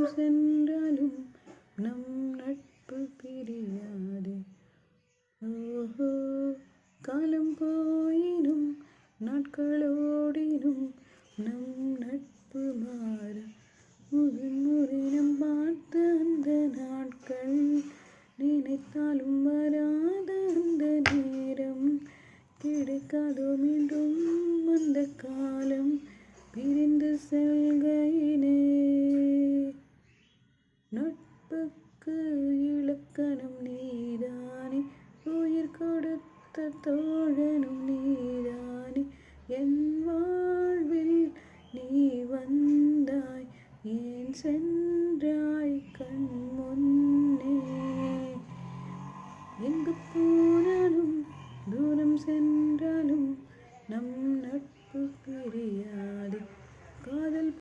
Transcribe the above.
சென்றாலும் நம் நட்பு பிரியாது. ஓஹோ, காலம் போயினும் நாட்களோடினும் நம் நட்பு மாற. முதன் முறை நம் பார்த்த அந்த நாட்கள் நினைத்தாலும் வராத அந்த நேரம். கிடைக்காதோ மீண்டும் அந்த காலம் பிரிந்து செல்கையிலே. நட்புக்கு இலக்கணம் நீதானே, உயிர் கொடுத்த தோழனும் நீதானே. என் வாழ்வில் நீ வந்தாய், ஏன் சென்றாய் கண் முன்